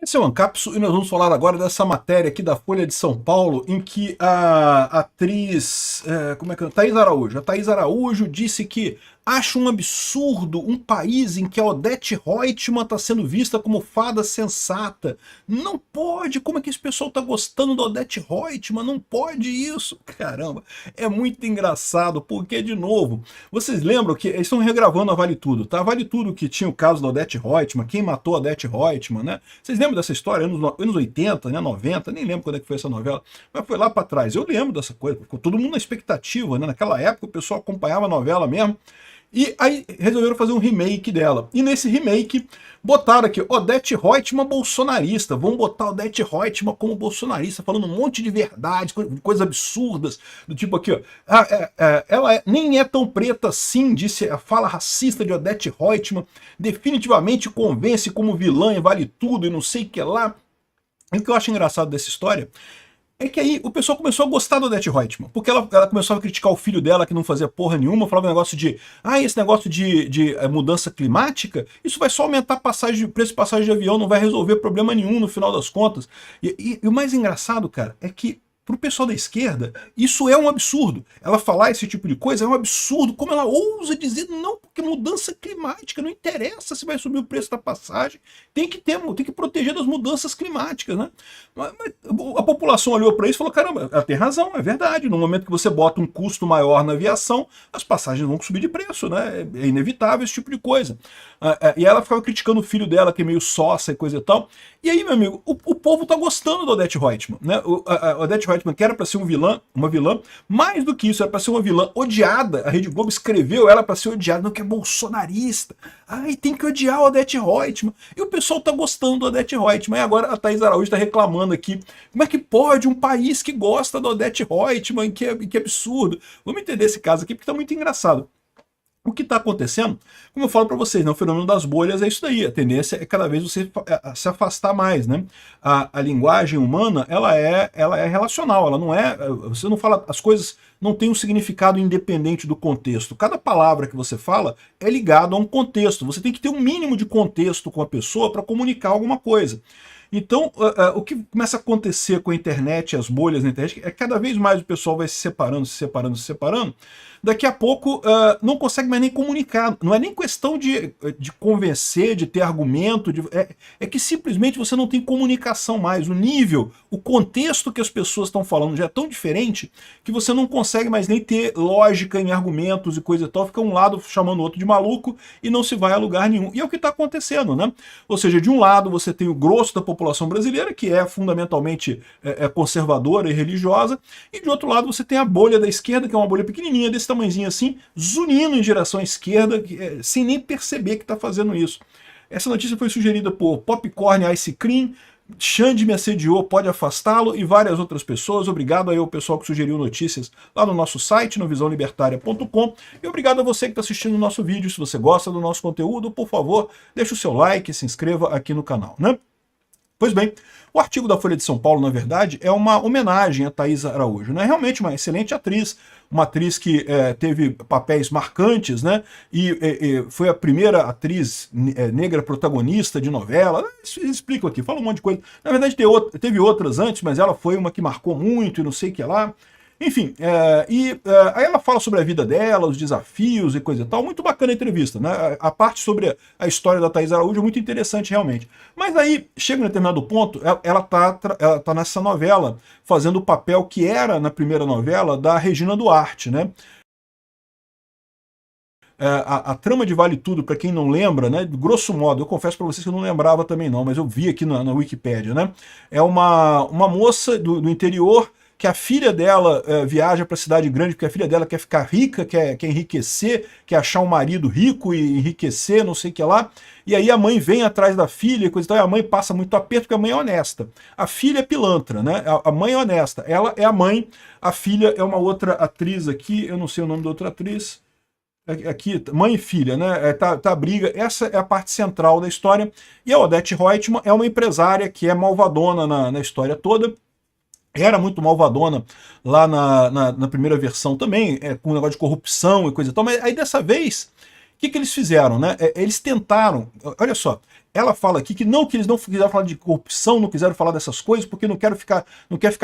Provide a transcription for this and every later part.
Esse é o Ancapso e nós vamos falar agora dessa matéria aqui da Folha de São Paulo, em que a atriz, Thaís Araújo, a Thaís Araújo disse que acha um absurdo um país em que a Odete Roitman está sendo vista como fada sensata. Não pode, como é que esse pessoal está gostando da Odete Roitman? Não pode isso. Caramba, é muito engraçado, porque, de novo, vocês lembram que eles estão regravando a Vale Tudo, tá? Vale Tudo que tinha o caso da Odete Roitman, quem matou a Odete Roitman, né? Vocês lembram dessa história? Anos 80, né? 90, nem lembro quando é que foi essa novela, mas foi lá para trás. Eu lembro dessa coisa, ficou todo mundo na expectativa, né? Naquela época o pessoal acompanhava a novela mesmo. E aí resolveram fazer um remake dela. E nesse remake botaram aqui Odete Roitman bolsonarista. Vão botar Odete Roitman como bolsonarista, falando um monte de verdade, coisas absurdas. Do tipo aqui, ó. Ela nem é tão preta assim, disse a fala racista de Odete Roitman. Definitivamente convence como vilã e vale tudo e não sei o que lá. E o que eu acho engraçado dessa história é que aí o pessoal começou a gostar da Odete Roitman, porque ela começou a criticar o filho dela que não fazia porra nenhuma, falava um negócio de esse negócio de mudança climática, isso vai só aumentar preço de passagem de avião, não vai resolver problema nenhum no final das contas. E o mais engraçado, cara, é que pro pessoal da esquerda, isso é um absurdo. Ela falar esse tipo de coisa é um absurdo. Como ela ousa dizer, não, porque mudança climática, não interessa se vai subir o preço da passagem, tem que proteger das mudanças climáticas, né? Mas a população olhou para isso e falou, caramba, ela tem razão, é verdade. No momento que você bota um custo maior na aviação, as passagens vão subir de preço, né? É inevitável esse tipo de coisa. E ela ficava criticando o filho dela, que é meio sócia e coisa e tal. E aí, meu amigo, o povo tá gostando da Odete Roitman, né? A Odete Roitman, que era para ser uma vilã, mais do que isso, era para ser uma vilã odiada. A Rede Globo escreveu ela para ser odiada, não, que é bolsonarista. Ai, tem que odiar a Odete Roitman. E o pessoal tá gostando da Odete Roitman. E agora a Thaís Araújo tá reclamando aqui. Como é que pode um país que gosta da Odete Roitman? Que absurdo. Vamos entender esse caso aqui, porque tá muito engraçado. O que está acontecendo, como eu falo para vocês, né, o fenômeno das bolhas é isso daí. A tendência é cada vez você se afastar mais, né? A linguagem humana, ela é relacional, ela não é... Você não fala... As coisas não têm um significado independente do contexto. Cada palavra que você fala é ligado a um contexto. Você tem que ter um mínimo de contexto com a pessoa para comunicar alguma coisa. Então, o que começa a acontecer com a internet, as bolhas na internet, é que cada vez mais o pessoal vai se separando, se separando, se separando. Daqui a pouco não consegue mais nem comunicar. Não é nem questão de convencer, de ter argumento. É que simplesmente você não tem comunicação mais. O nível, o contexto que as pessoas estão falando já é tão diferente que você não consegue mais nem ter lógica em argumentos e coisa e tal. Fica um lado chamando o outro de maluco e não se vai a lugar nenhum. E é o que está acontecendo, né? Ou seja, de um lado você tem o grosso da população brasileira, que é fundamentalmente conservadora e religiosa, e de outro lado você tem a bolha da esquerda, que é uma bolha pequenininha, desse tamanhozinho assim, zunindo em direção à esquerda, sem nem perceber que está fazendo isso. Essa notícia foi sugerida por Popcorn Ice Cream, Xande me assediou, pode afastá-lo, e várias outras pessoas. Obrigado aí ao pessoal que sugeriu notícias lá no nosso site, no visãolibertaria.com, e obrigado a você que está assistindo o nosso vídeo. Se você gosta do nosso conteúdo, por favor, deixe o seu like e se inscreva aqui no canal, né? Pois bem, o artigo da Folha de São Paulo, na verdade, é uma homenagem a Thaís Araújo, né? Realmente uma excelente atriz, uma atriz que teve papéis marcantes, né? E foi a primeira atriz negra protagonista de novela. Explico aqui, fala um monte de coisa. Na verdade, teve outras antes, mas ela foi uma que marcou muito e não sei o que lá. Enfim, aí ela fala sobre a vida dela, os desafios e coisa e tal. Muito bacana a entrevista, né? A parte sobre a história da Thaís Araújo é muito interessante, realmente. Mas aí, chega em determinado ponto, ela tá nessa novela, fazendo o papel que era, na primeira novela, da Regina Duarte, né? A trama de Vale Tudo, para quem não lembra, né, grosso modo, eu confesso para vocês que eu não lembrava também não, mas eu vi aqui na Wikipédia, né? É uma moça do interior, que a filha dela viaja para a cidade grande porque a filha dela quer ficar rica, quer enriquecer, quer achar um marido rico e enriquecer, não sei o que lá. E aí a mãe vem atrás da filha e coisa e tal, e a mãe passa muito aperto porque a mãe é honesta. A filha é pilantra, né? A mãe é honesta. Ela é a mãe, a filha é uma outra atriz aqui, eu não sei o nome da outra atriz. Aqui, mãe e filha, né? Tá a briga. Essa é a parte central da história. E a Odete Roitman é uma empresária que é malvadona na história toda. Era muito malvadona lá na primeira versão também, com um negócio de corrupção e coisa e tal, mas aí dessa vez, o que eles fizeram, né? Eles tentaram, olha só, Ela fala aqui que eles não quiseram falar de corrupção, não quiseram falar dessas coisas, porque não quer ficar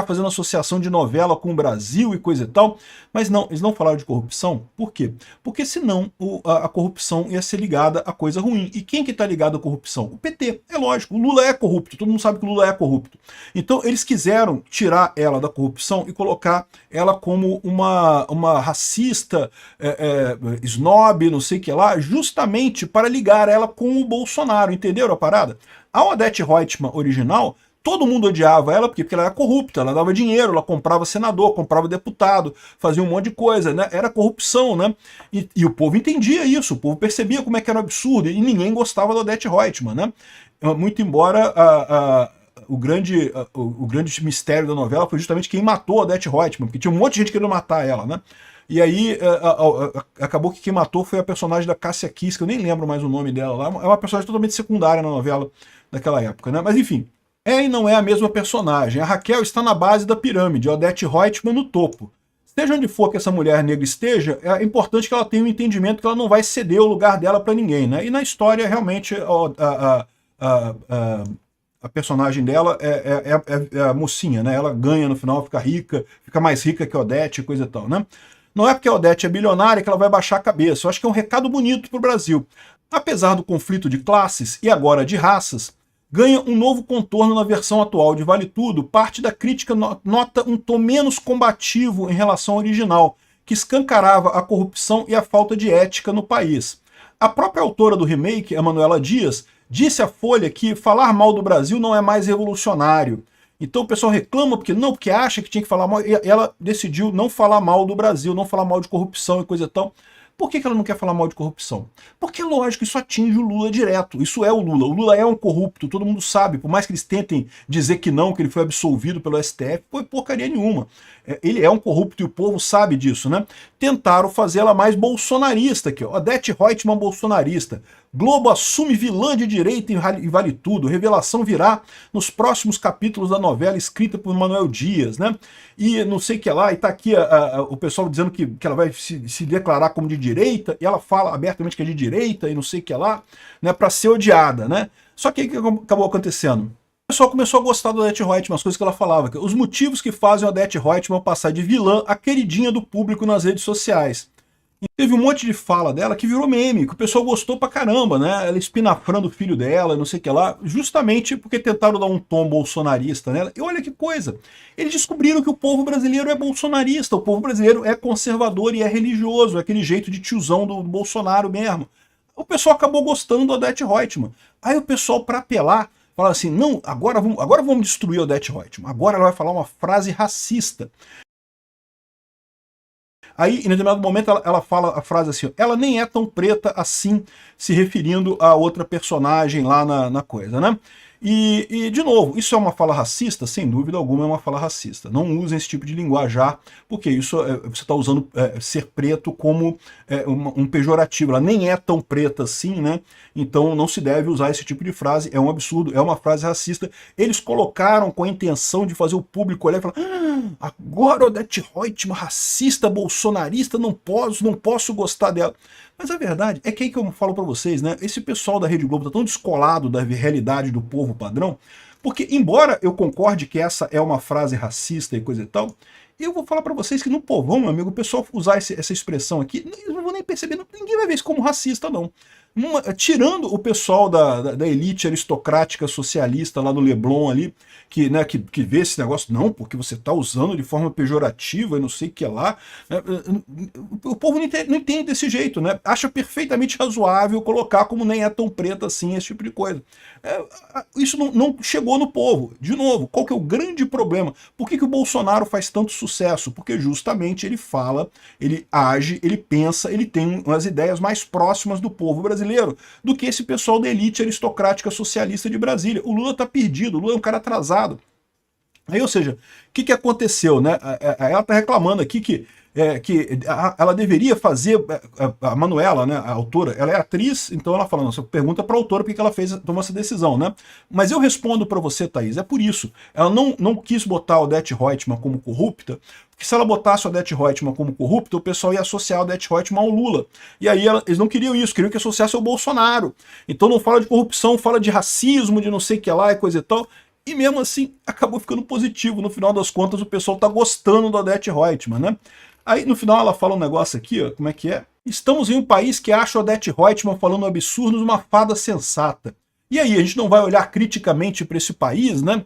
fazendo associação de novela com o Brasil e coisa e tal. Mas não, eles não falaram de corrupção. Por quê? Porque senão a corrupção ia ser ligada a coisa ruim. E quem que está ligado à corrupção? O PT. É lógico, o Lula é corrupto, todo mundo sabe que o Lula é corrupto. Então eles quiseram tirar ela da corrupção e colocar ela como uma racista, snob, não sei o que lá, justamente para ligar ela com o Bolsonaro, entenderam a parada? A Odete Roitman original, todo mundo odiava ela porque ela era corrupta, ela dava dinheiro, ela comprava senador, comprava deputado, fazia um monte de coisa, né? Era corrupção, né? E o povo entendia isso, o povo percebia como é que era um absurdo, e ninguém gostava da Odete Roitman, né? Muito embora o grande mistério da novela foi justamente quem matou a Odete Roitman, porque tinha um monte de gente querendo matar ela, né? E aí acabou que quem matou foi a personagem da Cássia Kiss, que eu nem lembro mais o nome dela lá. É uma personagem totalmente secundária na novela daquela época, né? Mas enfim, é e não é a mesma personagem. A Raquel está na base da pirâmide, a Odete Roitman no topo. Seja onde for que essa mulher negra esteja, é importante que ela tenha um entendimento que ela não vai ceder o lugar dela para ninguém, né? E na história, realmente, a personagem dela é a mocinha, né? Ela ganha no final, fica rica, fica mais rica que a Odete e coisa e tal, né? Não é porque a Odete é bilionária que ela vai baixar a cabeça. Eu acho que é um recado bonito para o Brasil. Apesar do conflito de classes e agora de raças, ganha um novo contorno na versão atual de Vale Tudo. Parte da crítica nota um tom menos combativo em relação ao original, que escancarava a corrupção e a falta de ética no país. A própria autora do remake, a Manuela Dias, disse à Folha que falar mal do Brasil não é mais revolucionário. Então o pessoal reclama porque acha que tinha que falar mal, e ela decidiu não falar mal do Brasil, não falar mal de corrupção e coisa e tal. Por que ela não quer falar mal de corrupção? Porque, lógico, isso atinge o Lula direto. Isso é o Lula. O Lula é um corrupto, todo mundo sabe. Por mais que eles tentem dizer que não, que ele foi absolvido pelo STF, foi porcaria nenhuma. Ele é um corrupto e o povo sabe disso, né? Tentaram fazer ela mais bolsonarista aqui, ó. Odete Roitman bolsonarista. Globo assume vilã de direita e Vale Tudo. Revelação virá nos próximos capítulos da novela escrita por Manuel Dias, né? E não sei o que lá, e tá aqui o pessoal dizendo que ela vai se declarar como de direita, e ela fala abertamente que é de direita e não sei o que lá, né? Pra ser odiada, né? Só que o que acabou acontecendo? O pessoal começou a gostar da Odete Roitman, as coisas que ela falava. Os motivos que fazem a Odete Roitman passar de vilã a queridinha do público nas redes sociais. E teve um monte de fala dela que virou meme, que o pessoal gostou pra caramba, né? Ela espinafrando o filho dela, não sei o que lá, justamente porque tentaram dar um tom bolsonarista nela. E olha que coisa, eles descobriram que o povo brasileiro é bolsonarista, o povo brasileiro é conservador e é religioso, é aquele jeito de tiozão do Bolsonaro mesmo. O pessoal acabou gostando da Odete Roitman. Aí o pessoal, pra apelar, fala assim, não, agora vamos destruir a Odete Roitman, agora ela vai falar uma frase racista. Aí, em determinado momento, ela fala a frase assim, ela nem é tão preta assim, se referindo a outra personagem lá na coisa, né? E, de novo, isso é uma fala racista? Sem dúvida alguma é uma fala racista. Não usem esse tipo de linguajar, porque isso você está usando ser preto como um pejorativo. Ela nem é tão preta assim, né? Então não se deve usar esse tipo de frase, é um absurdo, é uma frase racista. Eles colocaram com a intenção de fazer o público olhar e falar, agora Odete Roitman, racista, bolsonarista, não posso gostar dela. Mas a verdade é que aí que eu falo pra vocês, né? Esse pessoal da Rede Globo tá tão descolado da realidade do povo padrão, porque embora eu concorde que essa é uma frase racista e coisa e tal, eu vou falar pra vocês que no povão, meu amigo, o pessoal usar essa expressão aqui, eu não vou nem perceber, ninguém vai ver isso como racista, não. Tirando o pessoal da elite aristocrática socialista lá do Leblon ali, que vê esse negócio, não, porque você está usando de forma pejorativa e não sei o que lá, o povo não entende desse jeito, né? Acha perfeitamente razoável colocar como nem é tão preta assim, esse tipo de coisa. Isso não chegou no povo. De novo, qual que é o grande problema? Por que o Bolsonaro faz tanto sucesso? Porque justamente ele fala, ele age, ele pensa, ele tem umas ideias mais próximas do povo brasileiro do que esse pessoal da elite aristocrática socialista de Brasília. O Lula tá perdido, o Lula é um cara atrasado. Aí, ou seja, o que aconteceu, né? Ela tá reclamando aqui que ela deveria fazer, a Manuela, né, a autora, ela é atriz, então ela fala, você pergunta para a autora por que ela tomou essa decisão, né? Mas eu respondo para você, Thaís, é por isso. Ela não quis botar a Odete Roitman como corrupta, porque se ela botasse a Odete Roitman como corrupta, o pessoal ia associar a Odete Roitman ao Lula. E aí eles não queriam isso, queriam que associasse ao Bolsonaro. Então não fala de corrupção, fala de racismo, de não sei o que lá e coisa e tal. E mesmo assim, acabou ficando positivo. No final das contas, o pessoal tá gostando da Odete Roitman, né? Aí no final ela fala um negócio aqui, ó, como é que é? Estamos em um país que acha Odete Roitman falando absurdos uma fada sensata. E aí, a gente não vai olhar criticamente para esse país, né?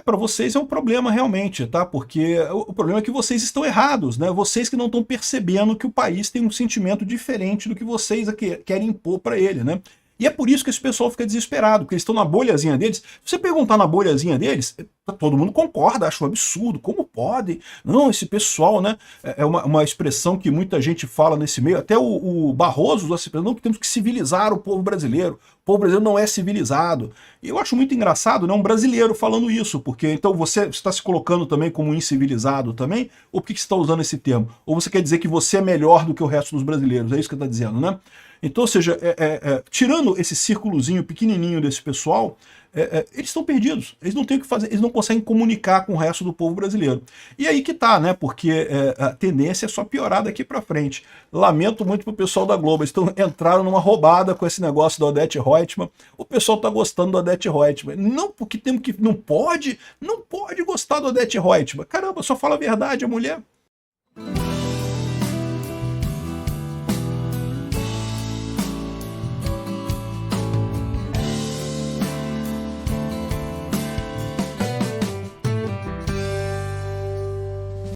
Para vocês é um problema realmente, tá? Porque o problema é que vocês estão errados, né? Vocês que não estão percebendo que o país tem um sentimento diferente do que vocês querem impor para ele, né? E é por isso que esse pessoal fica desesperado, porque eles estão na bolhazinha deles. Se você perguntar na bolhazinha deles, todo mundo concorda, acha um absurdo. Como pode? Não, esse pessoal, né? É uma expressão que muita gente fala nesse meio. Até o Barroso usa essa expressão, não, que temos que civilizar o povo brasileiro. O povo brasileiro não é civilizado. E eu acho muito engraçado, né? Um brasileiro falando isso, porque então você está se colocando também como incivilizado também? Ou por que você está usando esse termo? Ou você quer dizer que você é melhor do que o resto dos brasileiros? É isso que está dizendo, né? Então, ou seja, tirando esse círculozinho pequenininho desse pessoal, eles estão perdidos. Eles não têm o que fazer, eles não conseguem comunicar com o resto do povo brasileiro. E aí que tá, né? Porque a tendência é só piorar daqui para frente. Lamento muito pro pessoal da Globo. Eles entraram numa roubada com esse negócio da Odete Roitman. O pessoal tá gostando da Odete Roitman. Não porque não pode gostar da Odete Roitman. Caramba, só fala a verdade a mulher.